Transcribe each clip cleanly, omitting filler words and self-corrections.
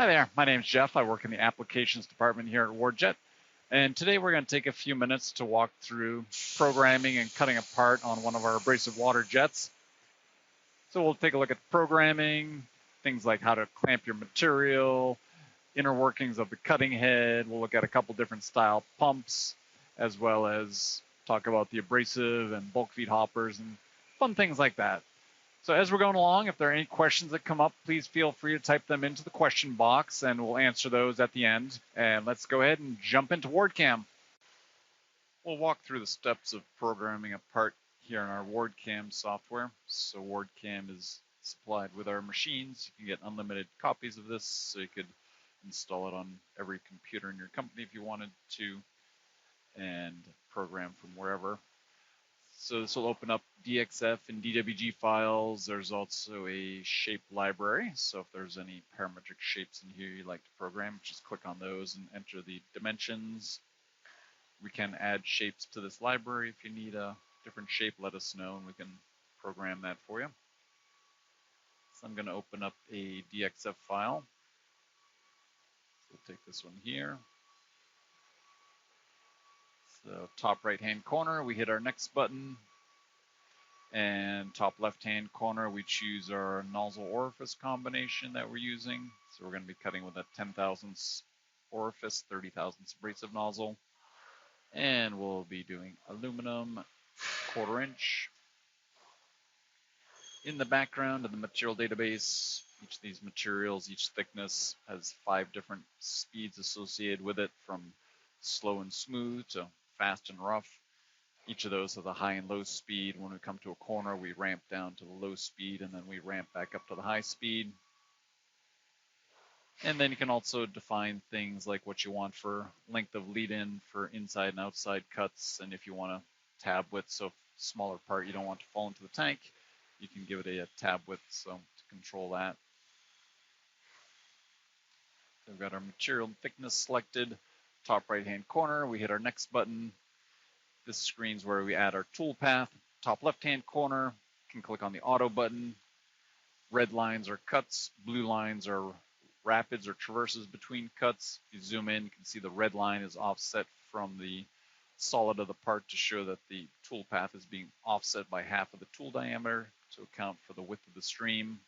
Hi there, my name's Jeff. I work in the applications department here at WARDJet. And today we're going to take a few minutes to walk through programming and cutting apart on one of our abrasive water jets. So we'll take a look at programming, things like how to clamp your material, inner workings of the cutting head. We'll look at a couple different style pumps, as well as talk about the abrasive and bulk feed hoppers and fun things like that. So as we're going along, if there are any questions that come up, please feel free to type them into the question box and we'll answer those at the end. And let's go ahead and jump into WardCam. We'll walk through the steps of programming a part here in our WardCam software. So WardCam is supplied with our machines. You can get unlimited copies of this, so you could install it on every computer in your company if you wanted to, and program from wherever. So this will open up DXF and DWG files. There's also a shape library. So if there's any parametric shapes in here you'd like to program, just click on those and enter the dimensions. We can add shapes to this library. If you need a different shape, let us know and we can program that for you. So I'm going to open up a DXF file. So we'll take this one here. So top right-hand corner, we hit our next button. And top left-hand corner, we choose our nozzle orifice combination that we're using. So we're going to be cutting with a 10 thousandths orifice, 30 thousandths abrasive nozzle. And we'll be doing aluminum, 1/4 inch. In the background of the material database, each of these materials, each thickness has 5 different speeds associated with it, from slow and smooth to fast and rough. Each of those has a high and low speed. When we come to a corner, we ramp down to the low speed, and then we ramp back up to the high speed. And then you can also define things like what you want for length of lead-in for inside and outside cuts, and if you want a tab width, so smaller part you don't want to fall into the tank, you can give it a tab width, so to control that. So we've got our material thickness selected. Top right-hand corner, we hit our next button. This screen's where we add our toolpath. Top left-hand corner, you can click on the auto button. Red lines are cuts, blue lines are rapids or traverses between cuts. If you zoom in, you can see the red line is offset from the solid of the part to show that the toolpath is being offset by half of the tool diameter to account for the width of the stream.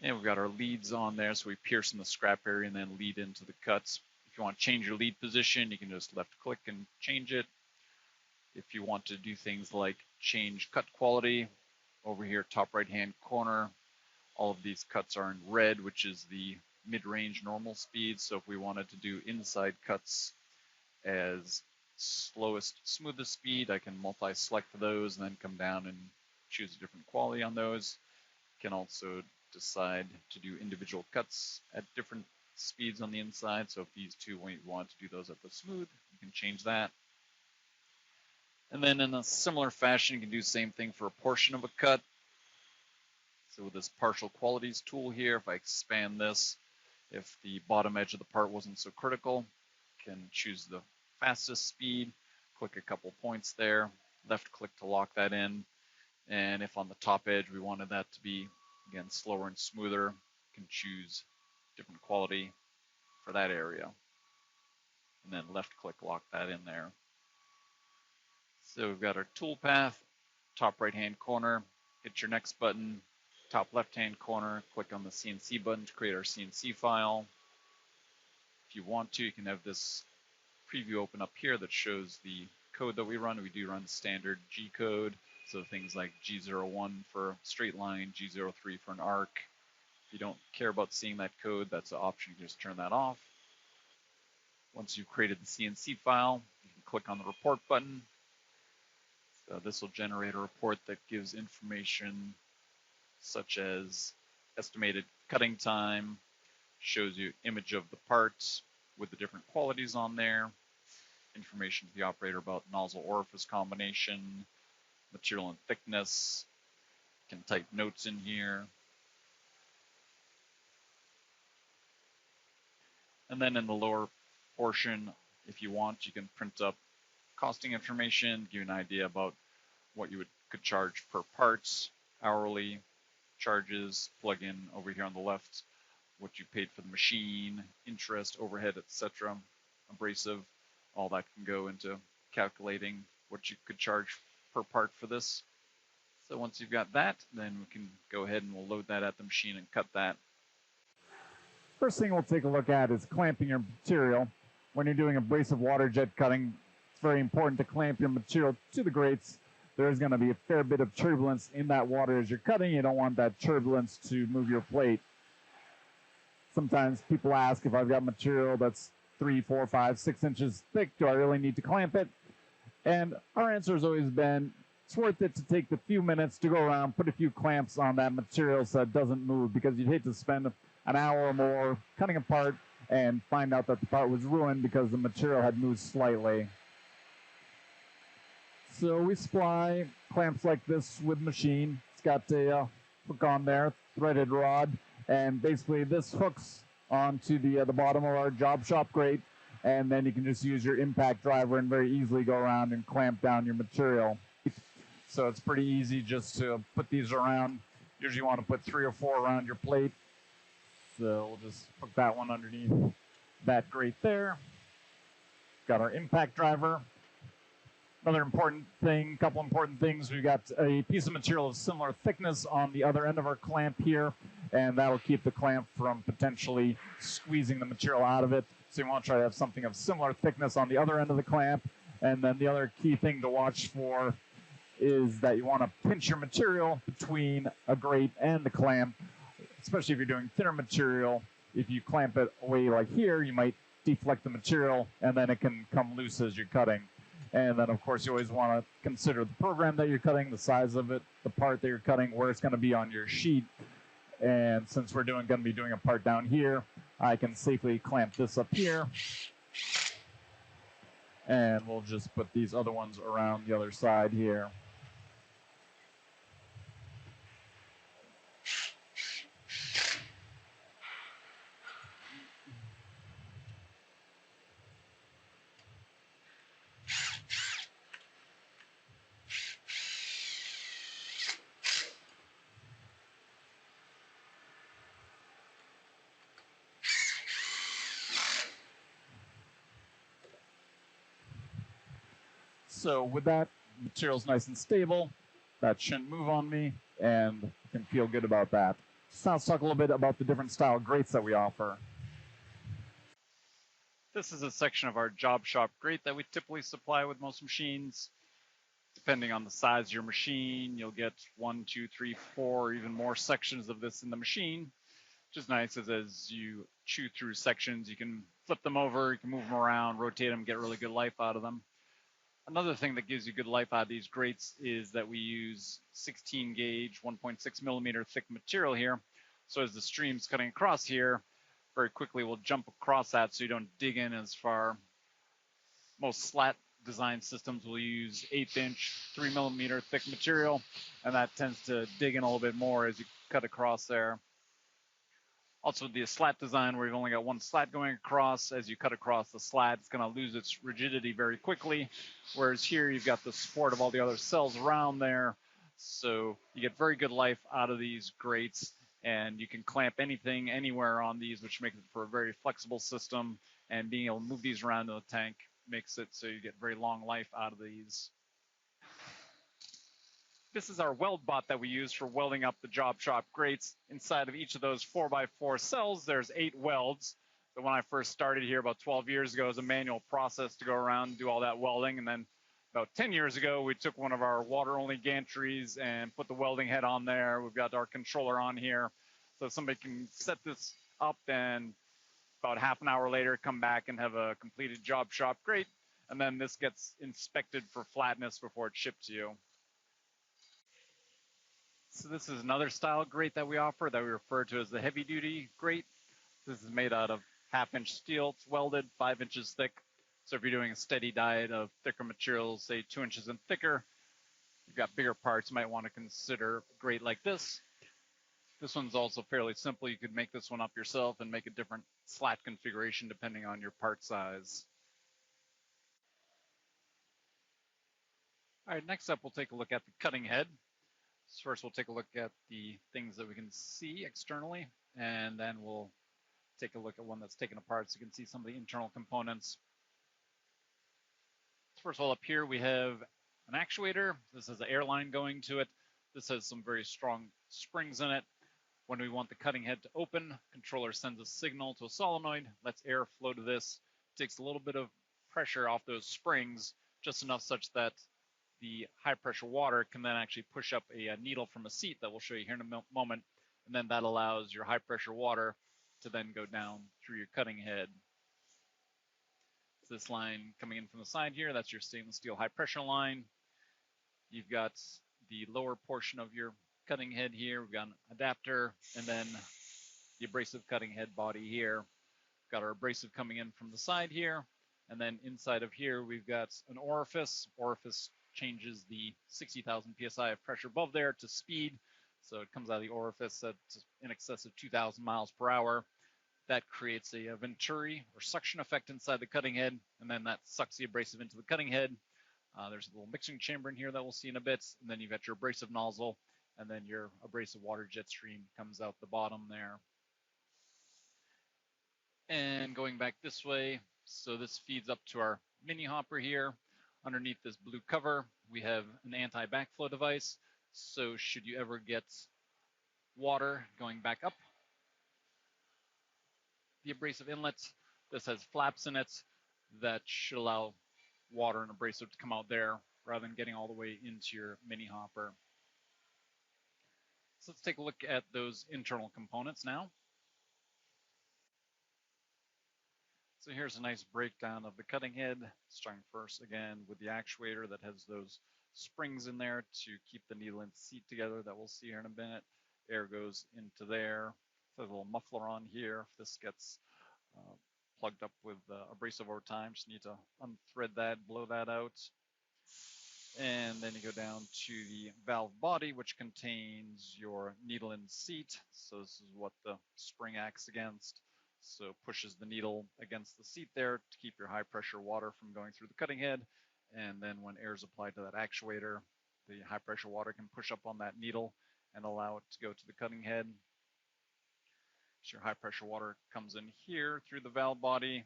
And we've got our leads on there, so we pierce in the scrap area and then lead into the cuts. If you want to change your lead position, you can just left click and change it. If you want to do things like change cut quality, over here, top right-hand corner, all of these cuts are in red, which is the mid-range normal speed. So if we wanted to do inside cuts as slowest, smoothest speed, I can multi-select those and then come down and choose a different quality on those. You can also decide to do individual cuts at different speeds on the inside. So if these two, when you want to do those at the smooth, you can change that. And then in a similar fashion, you can do the same thing for a portion of a cut. So with this partial qualities tool here, if I expand this, if the bottom edge of the part wasn't so critical, you can choose the fastest speed, click a couple points there, left click to lock that in. And if on the top edge we wanted that to be, again, slower and smoother, you can choose different quality for that area. And then left click lock that in there. So we've got our toolpath, top right-hand corner, hit your next button, top left-hand corner, click on the CNC button to create our CNC file. If you want to, you can have this preview open up here that shows the code that we run. We do run the standard G code, so things like G01 for a straight line, G03 for an arc. If you don't care about seeing that code, that's an option. You can just turn that off. Once you've created the CNC file, you can click on the report button. So this will generate a report that gives information such as estimated cutting time, shows you image of the parts with the different qualities on there, information to the operator about nozzle orifice combination, material and thickness. You can type notes in here. And then in the lower portion, if you want, you can print up costing information, give you an idea about what you could charge per parts, hourly charges, plug in over here on the left what you paid for the machine, interest, overhead, etc., abrasive, all that can go into calculating what you could charge per part for this. So once you've got that, then we can go ahead and we'll load that at the machine and cut that. First thing we'll take a look at is clamping your material. When you're doing abrasive water jet cutting, it's very important to clamp your material to the grates. There's going to be a fair bit of turbulence in that water as you're cutting. You don't want that turbulence to move your plate. Sometimes people ask if I've got material that's 3, 4, 5, 6 inches thick, do I really need to clamp it? And our answer has always been, it's worth it to take the few minutes to go around, put a few clamps on that material so it doesn't move, because you'd hate to spend an hour or more cutting a part and find out that the part was ruined because the material had moved slightly. So we supply clamps like this with machine. It's got a hook on there, threaded rod, and basically this hooks onto the bottom of our job shop grate, and then you can just use your impact driver and very easily go around and clamp down your material. So it's pretty easy just to put these around. Usually you want to put 3 or 4 around your plate. So we'll just hook that one underneath that grate there. Got our impact driver. Another important thing, couple important things, we've got a piece of material of similar thickness on the other end of our clamp here, and that'll keep the clamp from potentially squeezing the material out of it. So you want to try to have something of similar thickness on the other end of the clamp. And then the other key thing to watch for is that you want to pinch your material between a grate and the clamp, especially if you're doing thinner material. If you clamp it away like here, you might deflect the material, and then it can come loose as you're cutting. And then, of course, you always want to consider the program that you're cutting, the size of it, the part that you're cutting, where it's going to be on your sheet. And since we're going to be doing a part down here, I can safely clamp this up here. And we'll just put these other ones around the other side here. So with that, material's nice and stable. That shouldn't move on me, and I can feel good about that. So now let's talk a little bit about the different style grates that we offer. This is a section of our job shop grate that we typically supply with most machines. Depending on the size of your machine, you'll get 1, 2, 3, 4, or even more sections of this in the machine. Which is nice, as you chew through sections, you can flip them over, you can move them around, rotate them, get really good life out of them. Another thing that gives you good life out of these grates is that we use 16 gauge, 1.6 millimeter thick material here. So as the stream's cutting across here, very quickly we'll jump across that so you don't dig in as far. Most slat design systems will use 1/8 inch, 3 millimeter thick material, and that tends to dig in a little bit more as you cut across there. Also, the slat design, where you've only got one slat going across, as you cut across the slat, it's going to lose its rigidity very quickly. Whereas here, you've got the support of all the other cells around there. So you get very good life out of these grates, and you can clamp anything anywhere on these, which makes it for a very flexible system. And being able to move these around in the tank makes it so you get very long life out of these. This is our weld bot that we use for welding up the job shop grates. Inside of each of those 4x4 cells, there's 8 welds. So when I first started here about 12 years ago, it was a manual process to go around and do all that welding. And then about 10 years ago, we took one of our water-only gantries and put the welding head on there. We've got our controller on here. So somebody can set this up, and about half an hour later, come back and have a completed job shop grate. And then this gets inspected for flatness before it's shipped to you. So this is another style grate that we offer that we refer to as the heavy duty grate. This is made out of 1/2 inch steel. It's welded 5 inches thick. So if you're doing a steady diet of thicker materials, say 2 inches and thicker, you've got bigger parts, you might want to consider a grate like this. This one's also fairly simple. You could make this one up yourself and make a different slat configuration depending on your part size. All right, next up, we'll take a look at the cutting head. So first, we'll take a look at the things that we can see externally, and then we'll take a look at one that's taken apart so you can see some of the internal components. First of all, up here we have an actuator. This has an air line going to it. This has some very strong springs in it. When we want the cutting head to open, controller sends a signal to a solenoid, lets air flow to this, takes a little bit of pressure off those springs, just enough such that the high pressure water can then actually push up a needle from a seat that we'll show you here in a moment, and then that allows your high pressure water to then go down through your cutting head. So this line coming in from the side here, that's your stainless steel high pressure line. You've got the lower portion of your cutting head here, we've got an adapter, and then the abrasive cutting head body here. We've got our abrasive coming in from the side here, and then inside of here we've got an orifice. Orifice changes the 60,000 psi of pressure above there to speed, so it comes out of the orifice at in excess of 2,000 miles per hour. That creates a venturi or suction effect inside the cutting head, and then that sucks the abrasive into the cutting head. There's a little mixing chamber in here that we'll see in a bit, and then you've got your abrasive nozzle, and then your abrasive water jet stream comes out the bottom there. And going back this way, so this feeds up to our mini hopper here. Underneath this blue cover, we have an anti-backflow device. So should you ever get water going back up the abrasive inlet, this has flaps in it that should allow water and abrasive to come out there rather than getting all the way into your mini hopper. So let's take a look at those internal components now. So here's a nice breakdown of the cutting head, starting first again with the actuator that has those springs in there to keep the needle and seat together that we'll see here in a minute. Air goes into there. There's a little muffler on here. If this gets plugged up with abrasive over time, just need to unthread that, blow that out. And then you go down to the valve body, which contains your needle and seat. So this is what the spring acts against. So it pushes the needle against the seat there to keep your high pressure water from going through the cutting head. And then when air is applied to that actuator, the high pressure water can push up on that needle and allow it to go to the cutting head. So your high pressure water comes in here through the valve body.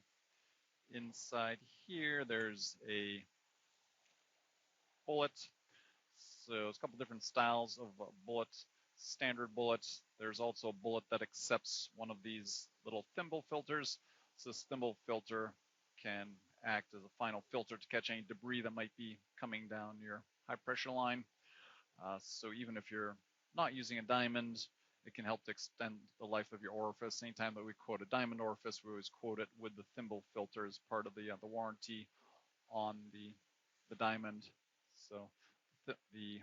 Inside here, there's a bullet. So there's a couple different styles of bullets. Standard bullets. There's also a bullet that accepts one of these little thimble filters. So this thimble filter can act as a final filter to catch any debris that might be coming down your high pressure line. So even if you're not using a diamond, it can help to extend the life of your orifice. Anytime that we quote a diamond orifice, we always quote it with the thimble filter as part of the warranty on the diamond. So the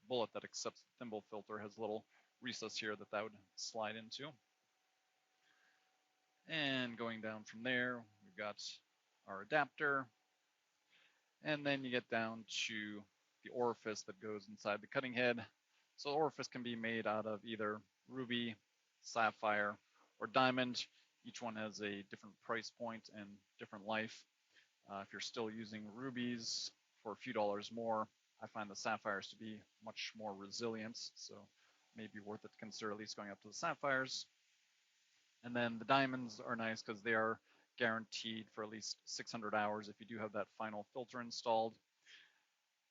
bullet that accepts the thimble filter has a little recess here that would slide into. And going down from there, we've got our adapter. And then you get down to the orifice that goes inside the cutting head. So the orifice can be made out of either ruby, sapphire, or diamond. Each one has a different price point and different life. If you're still using rubies for a few dollars more, I find the sapphires to be much more resilient, so maybe worth it to consider at least going up to the sapphires. And then the diamonds are nice because they are guaranteed for at least 600 hours if you do have that final filter installed.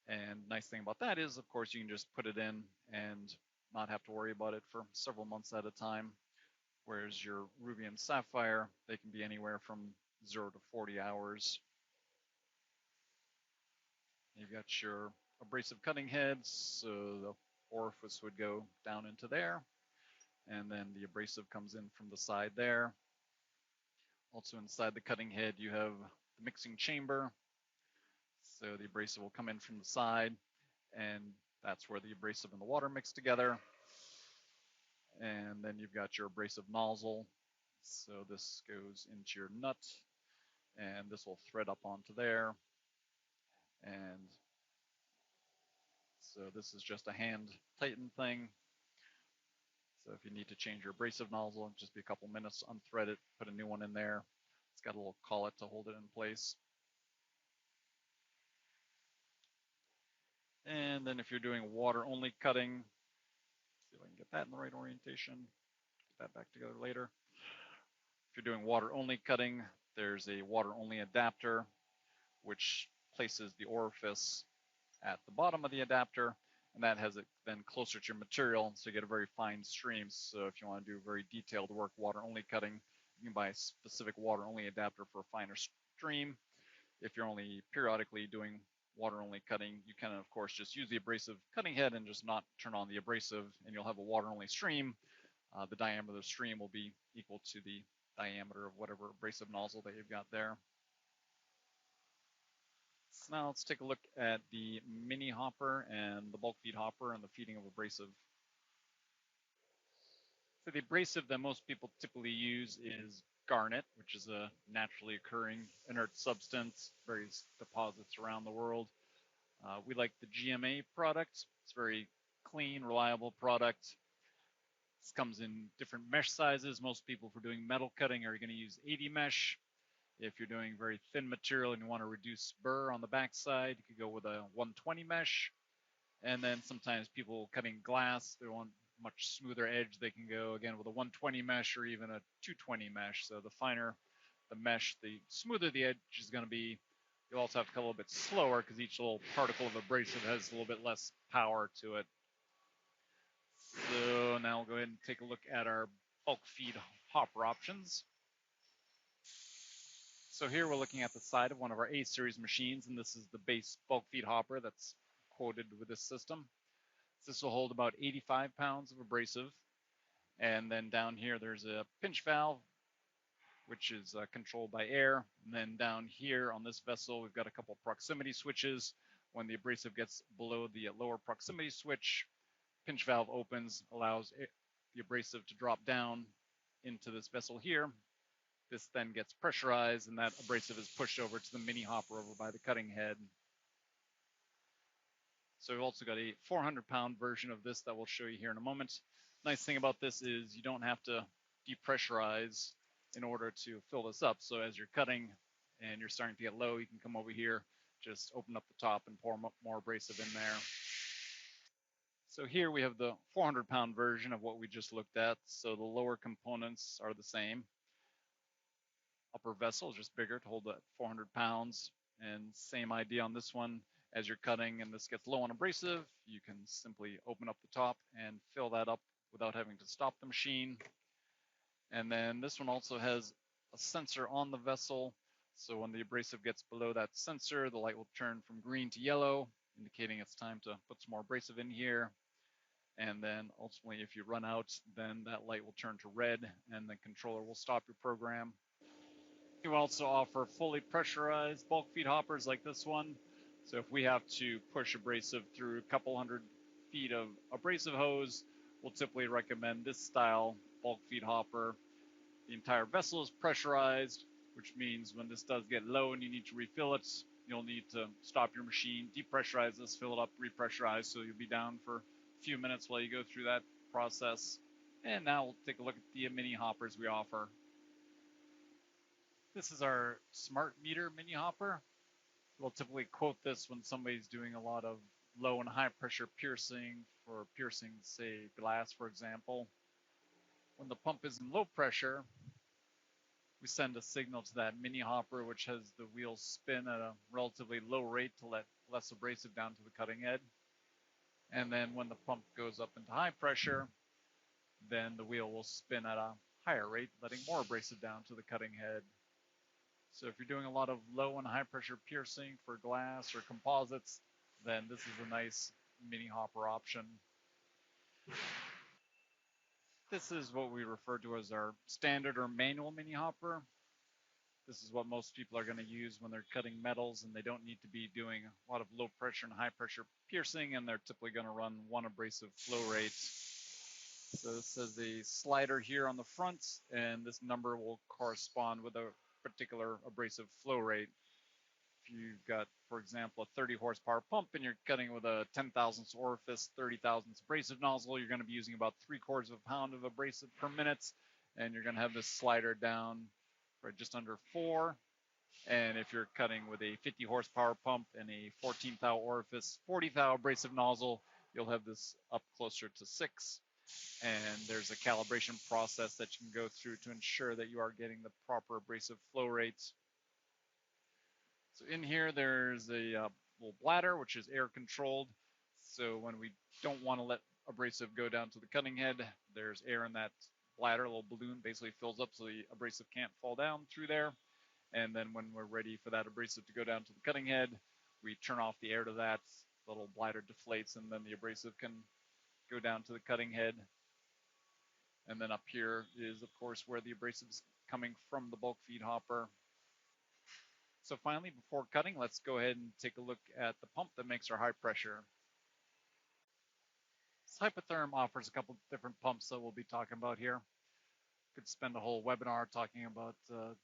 And nice thing about that is, of course, you can just put it in and not have to worry about it for several months at a time. Whereas your ruby and sapphire, they can be anywhere from 0 to 40 hours. You've got your abrasive cutting heads, so the orifice would go down into there, and then the abrasive comes in from the side there. Also inside the cutting head, you have the mixing chamber, so the abrasive will come in from the side, and that's where the abrasive and the water mix together. And then you've got your abrasive nozzle, so this goes into your nut, and this will thread up onto there. And so this is just a hand tighten thing. So if you need to change your abrasive nozzle, it'll just be a couple minutes, unthread it, put a new one in there. It's got a little collet to hold it in place. And then if you're doing water only cutting, see if I can get that in the right orientation, get that back together later. If you're doing water-only cutting, there's a water-only adapter, which places the orifice at the bottom of the adapter, and that has it then closer to your material, so you get a very fine stream. So if you want to do very detailed work, water-only cutting, you can buy a specific water-only adapter for a finer stream. If you're only periodically doing water-only cutting, you can, of course, just use the abrasive cutting head and just not turn on the abrasive, and you'll have a water-only stream. The diameter of the stream will be equal to the diameter of whatever abrasive nozzle that you've got there. So now let's take a look at the mini hopper and the bulk feed hopper and the feeding of abrasive. So the abrasive that most people typically use is Garnet, which is a naturally occurring inert substance, various deposits around the world. We like the GMA product. It's a very clean, reliable product. This comes in different mesh sizes. Most people, for doing metal cutting, are going to use 80 mesh. If you're doing very thin material and you want to reduce burr on the backside, you could go with a 120 mesh. And then sometimes people cutting glass, they want much smoother edge. They can go again with a 120 mesh or even a 220 mesh. So the finer the mesh, the smoother the edge is going to be. You'll also have to cut a little bit slower because each little particle of abrasive has a little bit less power to it. So now we'll go ahead and take a look at our bulk feed hopper options. So here we're looking at the side of one of our A-series machines, and this is the base bulk feed hopper that's quoted with this system. This will hold about 85 pounds of abrasive. And then down here there's a pinch valve, which is controlled by air. And then down here on this vessel, we've got a couple proximity switches. When the abrasive gets below the lower proximity switch, pinch valve opens, allows the abrasive to drop down into this vessel here. This then gets pressurized, and that abrasive is pushed over to the mini hopper over by the cutting head. So we've also got a 400-pound version of this that we'll show you here in a moment. Nice thing about this is you don't have to depressurize in order to fill this up. So as you're cutting and you're starting to get low, you can come over here, just open up the top and pour more abrasive in there. So here we have the 400-pound version of what we just looked at. So the lower components are the same. Upper vessel is just bigger to hold that 400 pounds. And same idea on this one. As you're cutting and this gets low on abrasive, you can simply open up the top and fill that up without having to stop the machine. And then this one also has a sensor on the vessel. So when the abrasive gets below that sensor, the light will turn from green to yellow, indicating it's time to put some more abrasive in here. And then ultimately, if you run out, then that light will turn to red and the controller will stop your program. You also offer fully pressurized bulk feed hoppers like this one. So if we have to push abrasive through a couple hundred feet of abrasive hose, we'll typically recommend this style bulk feed hopper. The entire vessel is pressurized, which means when this does get low and you need to refill it, you'll need to stop your machine, depressurize this, fill it up, repressurize, so you'll be down for a few minutes while you go through that process. And now we'll take a look at the mini hoppers we offer. This is our smart meter mini hopper. We'll typically quote this when somebody's doing a lot of low and high pressure piercing for piercing, say, glass, for example. When the pump is in low pressure, we send a signal to that mini hopper, which has the wheels spin at a relatively low rate to let less abrasive down to the cutting head. And then when the pump goes up into high pressure, then the wheel will spin at a higher rate, letting more abrasive down to the cutting head. So if you're doing a lot of low and high pressure piercing for glass or composites, then this is a nice mini hopper option. This is what we refer to as our standard or manual mini hopper. This is what most people are going to use when they're cutting metals and they don't need to be doing a lot of low pressure and high pressure piercing, and they're typically going to run one abrasive flow rate. So this is a slider here on the front, and this number will correspond with a particular abrasive flow rate. If you've got, for example, a 30 horsepower pump and you're cutting with a 10 thousandths orifice, 30 thousandths abrasive nozzle, you're going to be using about 3/4 of a pound of abrasive per minute, and you're going to have this slider down for just under 4. And if you're cutting with a 50 horsepower pump and a 14 thou orifice, 40 thou abrasive nozzle, you'll have this up closer to 6. And there's a calibration process that you can go through to ensure that you are getting the proper abrasive flow rates. So in here, there's a little bladder, which is air controlled. So when we don't want to let abrasive go down to the cutting head, there's air in that bladder. A little balloon basically fills up so the abrasive can't fall down through there. And then when we're ready for that abrasive to go down to the cutting head, we turn off the air to that. The little bladder deflates, and then the abrasive can go down to the cutting head. And then up here is, of course, where the abrasive is coming from the bulk feed hopper. So finally, before cutting, let's go ahead and take a look at the pump that makes our high pressure. So Hypotherm offers a couple different pumps that we'll be talking about here. Could spend a whole webinar talking about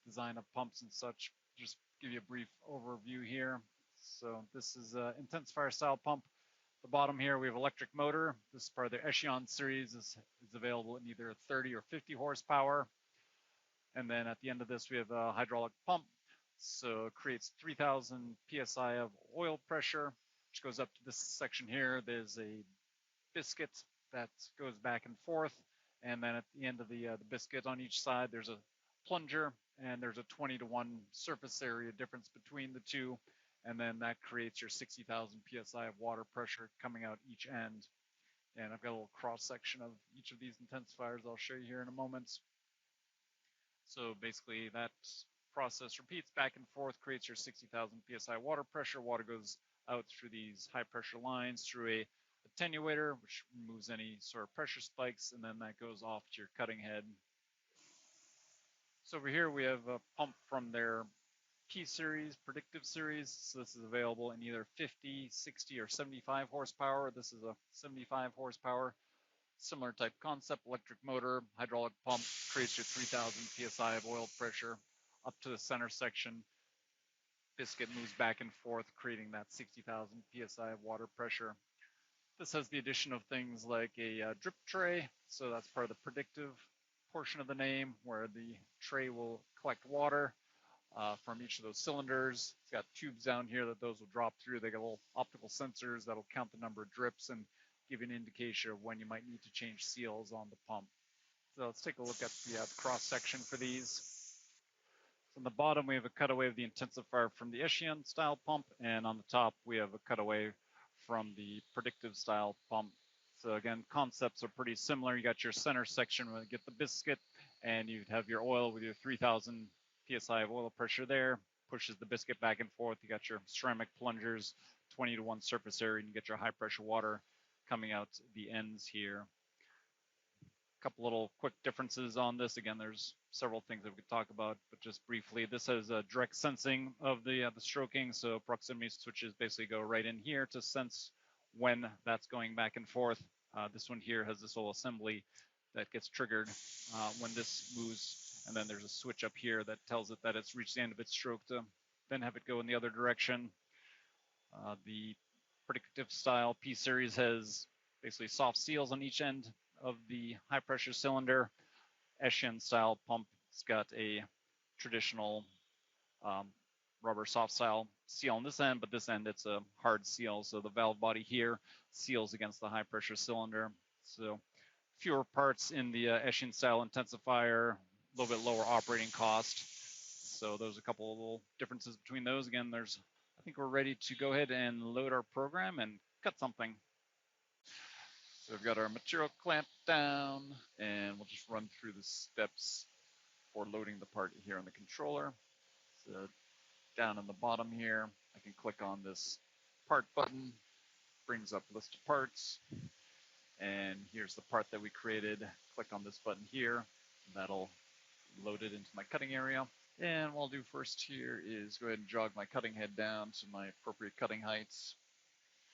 design of pumps and such. Just give you a brief overview here. So this is an Intensifier style pump. The bottom here, we have electric motor. This is part of the Echelon series. This is available in either 30 or 50 horsepower. And then at the end of this, we have a hydraulic pump. So it creates 3,000 PSI of oil pressure, which goes up to this section here. There's a biscuit that goes back and forth. And then at the end of the biscuit on each side, there's a plunger, and there's a 20-to-1 surface area difference between the two. And then that creates your 60,000 PSI of water pressure coming out each end. And I've got a little cross section of each of these intensifiers I'll show you here in a moment. So basically that process repeats back and forth, creates your 60,000 PSI water pressure. Water goes out through these high pressure lines through a attenuator, which removes any sort of pressure spikes, and then that goes off to your cutting head. So over here we have a pump from their P series, predictive series. So this is available in either 50, 60, or 75 horsepower. This is a 75 horsepower. Similar type concept, electric motor, hydraulic pump, creates your 3,000 PSI of oil pressure up to the center section. Biscuit moves back and forth, creating that 60,000 PSI of water pressure. This has the addition of things like a drip tray. So that's part of the predictive portion of the name, where the tray will collect water from each of those cylinders. It's got tubes down here that those will drop through. They got little optical sensors that'll count the number of drips and give you an indication of when you might need to change seals on the pump. So let's take a look at the cross section for these. So on the bottom, we have a cutaway of the intensifier from the Echelon style pump, and on the top, we have a cutaway from the predictive style pump. So again, concepts are pretty similar. You got your center section where you get the biscuit, and you'd have your oil with your 3,000 PSI of oil pressure there, pushes the biscuit back and forth. You got your ceramic plungers, 20-to-1 surface area, and you get your high pressure water coming out the ends here. A couple little quick differences on this. Again, there's several things that we could talk about, but just briefly, this has a direct sensing of the stroking. So proximity switches basically go right in here to sense when that's going back and forth. This one here has this little assembly that gets triggered when this moves, and then there's a switch up here that tells it that it's reached the end of its stroke to then have it go in the other direction. The predictive style P series has basically soft seals on each end of the high pressure cylinder. Echelon style pump, it's got a traditional rubber soft style seal on this end, but this end it's a hard seal. So the valve body here seals against the high pressure cylinder. So fewer parts in the Echelon style intensifier, a little bit lower operating cost. So there's a couple of little differences between those. Again, I think we're ready to go ahead and load our program and cut something. So we've got our material clamped down, and we'll just run through the steps for loading the part here on the controller. So down in the bottom here, I can click on this part button, brings up list of parts, and here's the part that we created. Click on this button here, and that'll load it into my cutting area. And what I'll do first here is go ahead and jog my cutting head down to my appropriate cutting heights.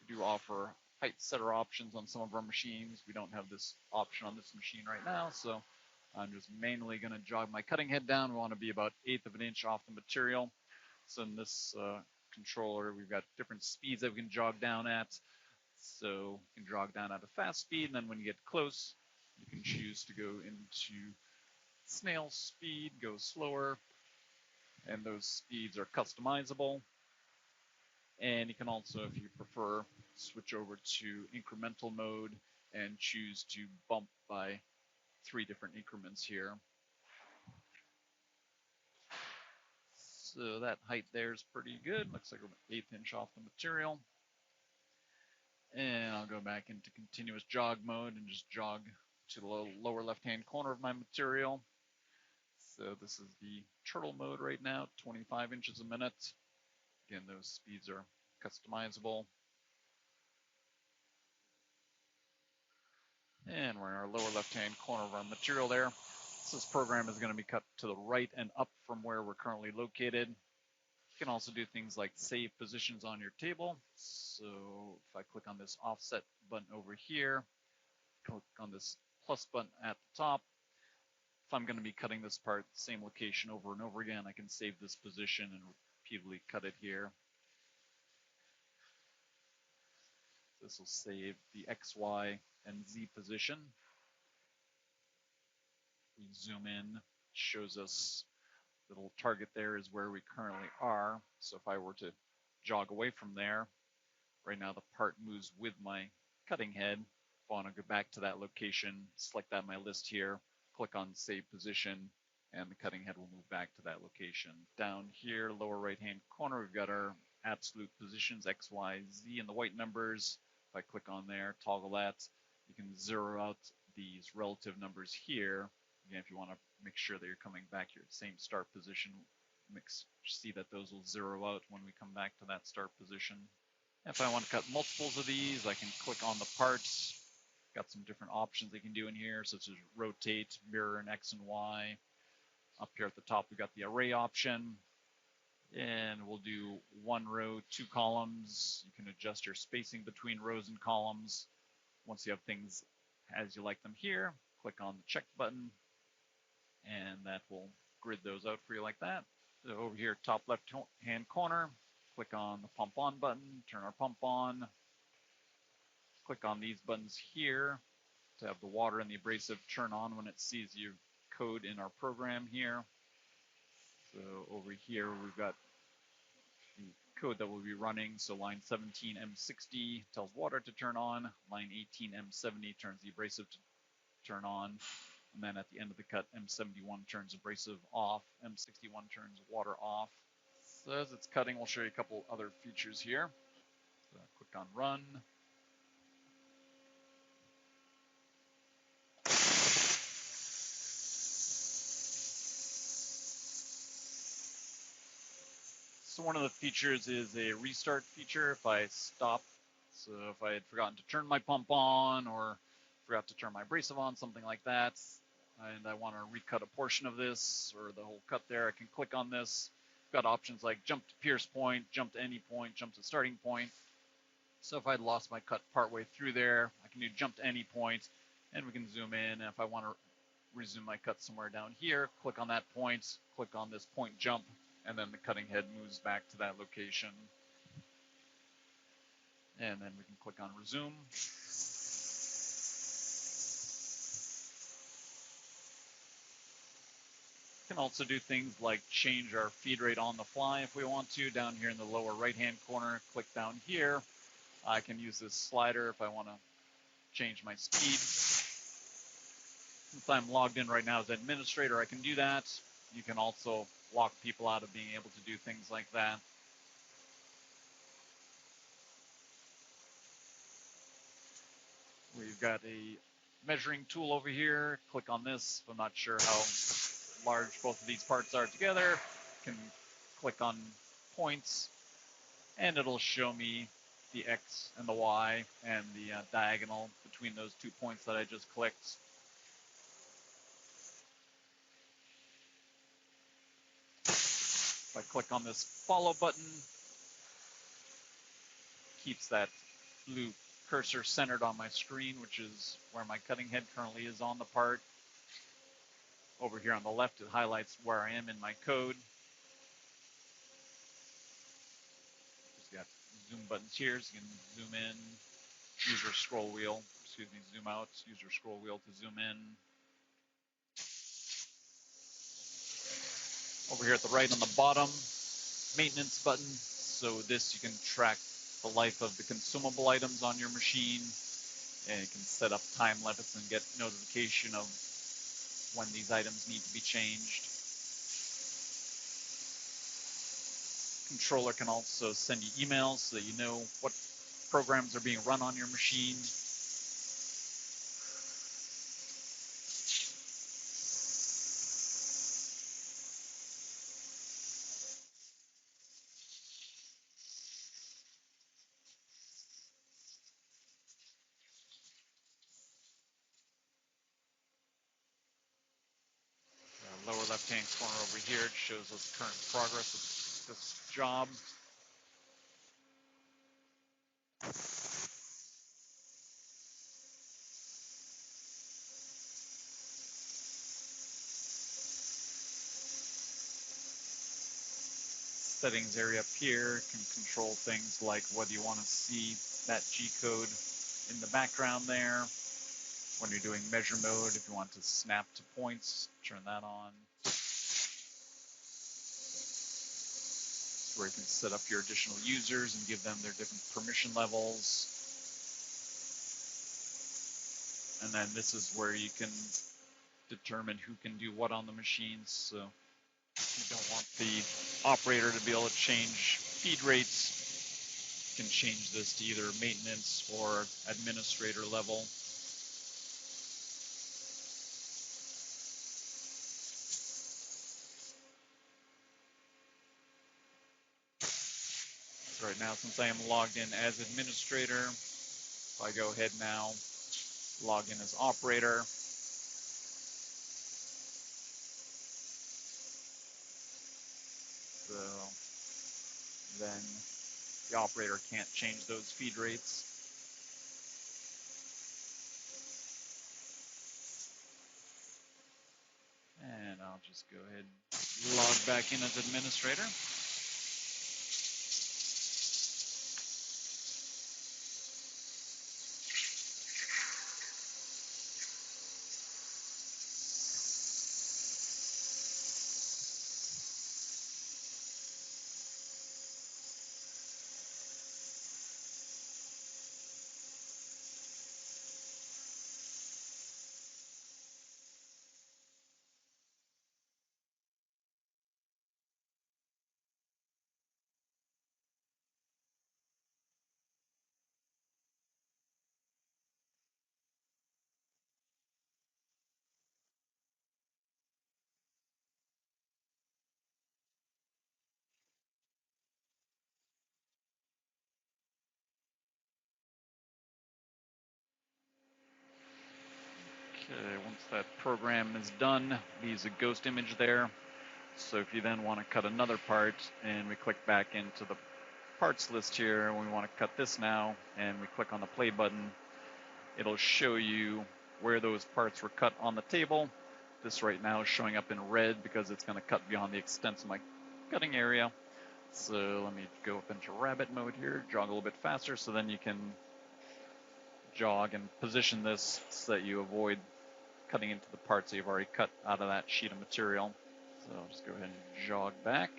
We do offer height setter options on some of our machines. We don't have this option on this machine right now, so I'm just mainly going to jog my cutting head down. We want to be about 1/8 of an inch off the material. So in this controller, we've got different speeds that we can jog down at. So you can jog down at a fast speed, and then when you get close, you can choose to go into snail speed, go slower, and those speeds are customizable. And you can also, if you prefer, switch over to incremental mode and choose to bump by 3 different increments here. So that height there is pretty good. Looks like we're an 1/8 inch off the material. And I'll go back into continuous jog mode and just jog to the lower left-hand corner of my material. So this is the turtle mode right now, 25 inches a minute. Again, those speeds are customizable. And we're in our lower left-hand corner of our material there. So this program is going to be cut to the right and up from where we're currently located. You can also do things like save positions on your table. So if I click on this offset button over here, click on this plus button at the top. If I'm going to be cutting this part, same location over and over again, I can save this position and repeatedly cut it here. This will save the X, Y, and Z position. We zoom in, shows us the little target there is where we currently are. So if I were to jog away from there, right now the part moves with my cutting head. If I want to go back to that location, select that on my list here, click on save position, and the cutting head will move back to that location. Down here, lower right-hand corner, we've got our absolute positions, X, Y, Z, and the white numbers. If I click on there, toggle that, you can zero out these relative numbers here. Again, if you want to make sure that you're coming back to your same start position, see that those will zero out when we come back to that start position. If I want to cut multiples of these, I can click on the parts. Got some different options they can do in here, such as rotate, mirror, and X and Y. Up here at the top, we've got the array option. And we'll do 1 row, 2 columns. You can adjust your spacing between rows and columns. Once you have things as you like them here, click on the check button, and that will grid those out for you like that. So over here, top left-hand corner, click on the pump on button, turn our pump on. Click on these buttons here to have the water and the abrasive turn on when it sees your code in our program here. So over here, we've got the code that we'll be running. So line 17 M60 tells water to turn on. Line 18 M70 turns the abrasive to turn on. And then at the end of the cut, M71 turns abrasive off. M61 turns water off. So as it's cutting, we'll show you a couple other features here. So click on run. So one of the features is a restart feature if I stop. So if I had forgotten to turn my pump on or forgot to turn my abrasive on, something like that, and I want to recut a portion of this or the whole cut there, I can click on this. Got options like jump to pierce point, jump to any point, jump to starting point. So if I'd lost my cut partway through there, I can do jump to any point, and we can zoom in. And if I want to resume my cut somewhere down here, click on that point, click on this point jump, and then the cutting head moves back to that location. And then we can click on resume. We can also do things like change our feed rate on the fly if we want to. Down here in the lower right-hand corner, click down here. I can use this slider if I want to change my speed. Since I'm logged in right now as administrator, I can do that. You can also lock people out of being able to do things like that. We've got a measuring tool over here. Click on this. If I'm not sure how large both of these parts are together, can click on points, and it'll show me the X and the Y and the diagonal between those 2 points that I just clicked. If I click on this follow button, keeps that blue cursor centered on my screen, which is where my cutting head currently is on the part. Over here on the left, it highlights where I am in my code. Just got zoom buttons here, so you can zoom in, use your scroll wheel, zoom out, use your scroll wheel to zoom in. Over here at the right on the bottom, maintenance button. So this, you can track the life of the consumable items on your machine. and you can set up time limits and get notification of when these items need to be changed. Controller can also send you emails so that you know what programs are being run on your machine. Lower left-hand corner over here, it shows us current progress of this job. Settings area up here can control things like whether you want to see that G code in the background there. When you're doing measure mode, if you want to snap to points, turn that on. Where you can set up your additional users and give them their different permission levels. And then this is where you can determine who can do what on the machines. So if you don't want the operator to be able to change feed rates, you can change this to either maintenance or administrator level. So right now, since I am logged in as administrator, if I go ahead now, log in as operator, so then the operator can't change those feed rates. And I'll just go ahead and log back in as administrator. Okay, once that program is done, leaves a ghost image there. So if you then want to cut another part, and we click back into the parts list here, and we want to cut this now, and we click on the play button, it'll show you where those parts were cut on the table. This right now is showing up in red because it's going to cut beyond the extent of my cutting area. So let me go up into rabbit mode here, jog a little bit faster, so then you can jog and position this so that you avoid cutting into the parts that you've already cut out of that sheet of material. So I'll just go ahead and jog back.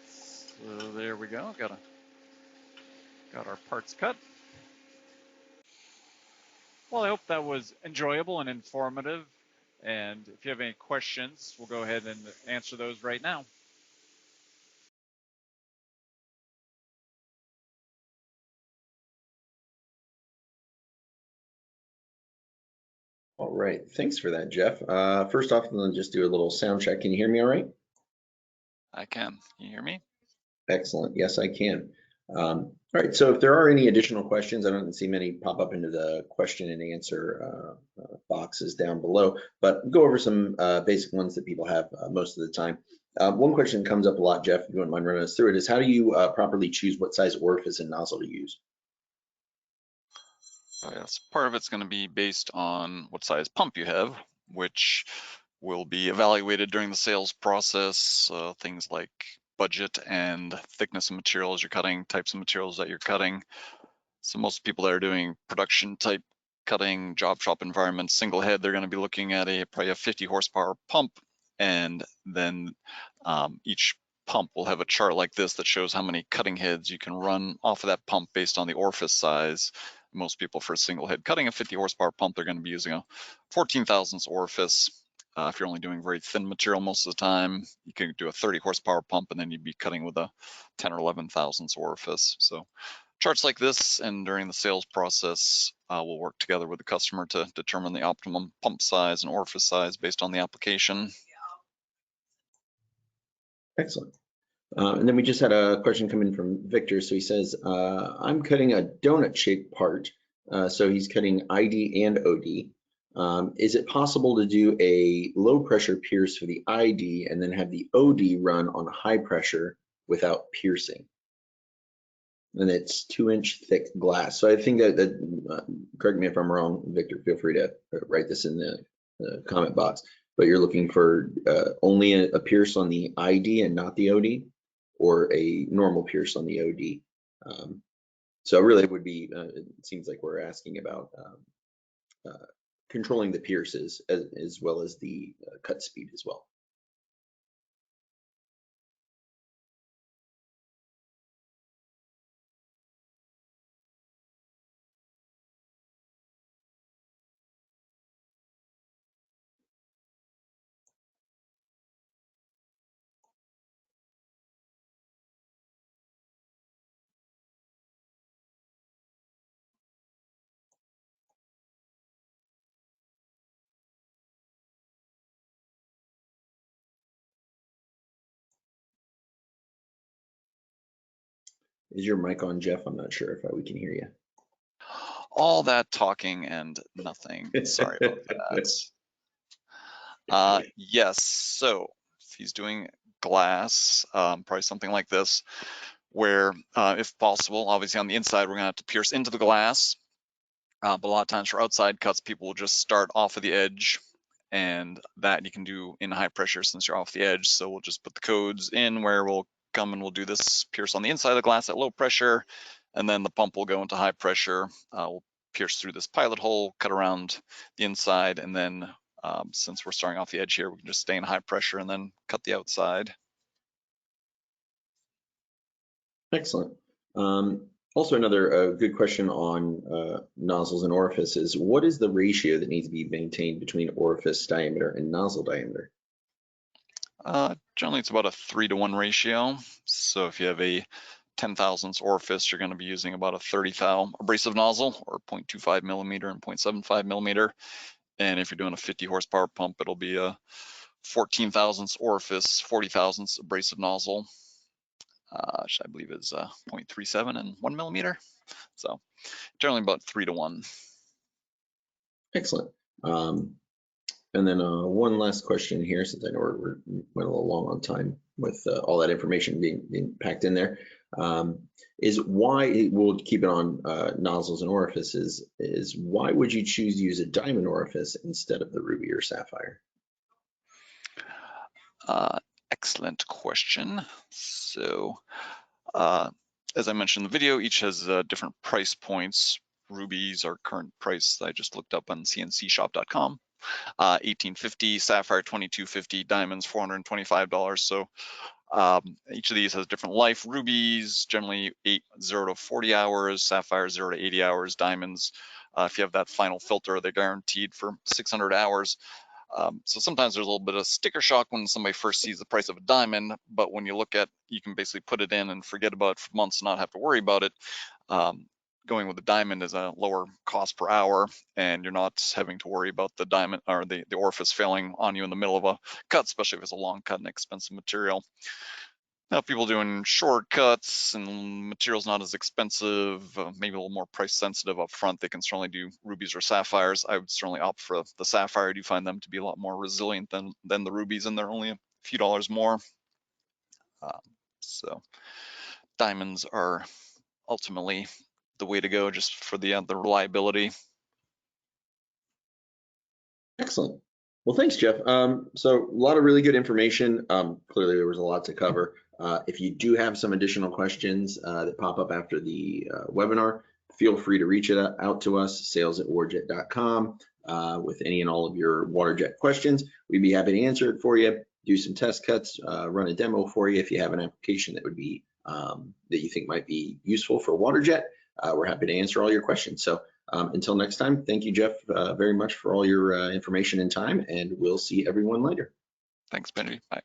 So there we go, got our parts cut. Well, I hope that was enjoyable and informative. And if you have any questions, we'll go ahead and answer those right now. All right, thanks for that, Jeff. First off, I'm gonna just do a little sound check. Can you hear me all right? I can. Can you hear me? Excellent. Yes, I can. All right, so if there are any additional questions, I don't see many pop up into the question and answer boxes down below, but go over some basic ones that people have most of the time. One question that comes up a lot, Jeff, if you wouldn't mind running us through it, is how do you properly choose what size orifice and nozzle to use? Yes, part of it's going to be based on what size pump you have, which will be evaluated during the sales process. Things like budget and thickness of materials you're cutting, types of materials that you're cutting. So most people that are doing production type cutting, job shop environments, single head, they're going to be looking at probably a 50 horsepower pump, and then each pump, we'll have a chart like this that shows how many cutting heads you can run off of that pump based on the orifice size. Most people, for a single head cutting a 50 horsepower pump, they're going to be using a 14 thousandths orifice. If you're only doing very thin material most of the time, you can do a 30 horsepower pump and then you'd be cutting with a 10 or 11 thousandths orifice. So charts like this, and during the sales process, we'll work together with the customer to determine the optimum pump size and orifice size based on the application. Excellent. And then we just had a question come in from Victor. So he says, I'm cutting a donut shaped part. So he's cutting ID and OD. Is it possible to do a low pressure pierce for the ID and then have the OD run on high pressure without piercing? And it's 2-inch thick glass. So I think that correct me if I'm wrong, Victor, feel free to write this in the comment box, but you're looking for only a pierce on the ID and not the OD, or a normal pierce on the OD. So really it would be, it seems like we're asking about controlling the pierces as well as the cut speed as well. Is your mic on, Jeff? I'm not sure if we can hear you. All that talking and nothing. Sorry about that. Yes, so if he's doing glass, probably something like this, where if possible, obviously on the inside, we're gonna have to pierce into the glass. But a lot of times for outside cuts, people will just start off of the edge, and that you can do in high pressure since you're off the edge. So we'll just put the codes in where we'll come and we'll do this pierce on the inside of the glass at low pressure, and then the pump will go into high pressure. We'll pierce through this pilot hole, cut around the inside, and then since we're starting off the edge here, we can just stay in high pressure and then cut the outside. Excellent. Also, another good question on nozzles and orifices. What is the ratio that needs to be maintained between orifice diameter and nozzle diameter? Generally, it's about a 3-to-1 ratio. So if you have a 10 thousandths orifice, you're going to be using about a 30 thou abrasive nozzle, or 0.25 millimeter and 0.75 millimeter. And if you're doing a 50 horsepower pump, it'll be a 14 thousandths orifice, 40 thousandths abrasive nozzle, which I believe is 0.37 and 1 millimeter. So generally about 3-to-1. Excellent. And then one last question here, since I know we're went a little long on time with all that information being packed in there, is why, we'll keep it on nozzles and orifices, is why would you choose to use a diamond orifice instead of the ruby or sapphire? Excellent question. So as I mentioned in the video, each has different price points. Rubies are current price I just looked up on cncshop.com. $18.50, sapphire $22.50, diamonds $425. So each of these has different life. Rubies generally 0 to 40 hours, sapphire 0 to 80 hours, diamonds, if you have that final filter, they're guaranteed for 600 hours. So sometimes there's a little bit of sticker shock when somebody first sees the price of a diamond, but when you look at, you can basically put it in and forget about it for months and not have to worry about it. Going with the diamond is a lower cost per hour, and you're not having to worry about the diamond or the orifice failing on you in the middle of a cut, especially if it's a long cut and expensive material. Now, people doing short cuts and materials not as expensive, maybe a little more price sensitive up front, they can certainly do rubies or sapphires. I would certainly opt for the sapphire. I do find them to be a lot more resilient than the rubies, and they're only a few dollars more. So diamonds are ultimately the way to go, just for the reliability. Excellent. Well, thanks, Jeff. So a lot of really good information. Clearly, there was a lot to cover. If you do have some additional questions that pop up after the webinar, feel free to reach out to us, sales@wardjet.com, with any and all of your WaterJet questions. We'd be happy to answer it for you. do some test cuts, run a demo for you if you have an application that would be that you think might be useful for WaterJet. We're happy to answer all your questions. So until next time, thank you, Jeff, very much for all your information and time, and we'll see everyone later. Thanks, Benji. Bye.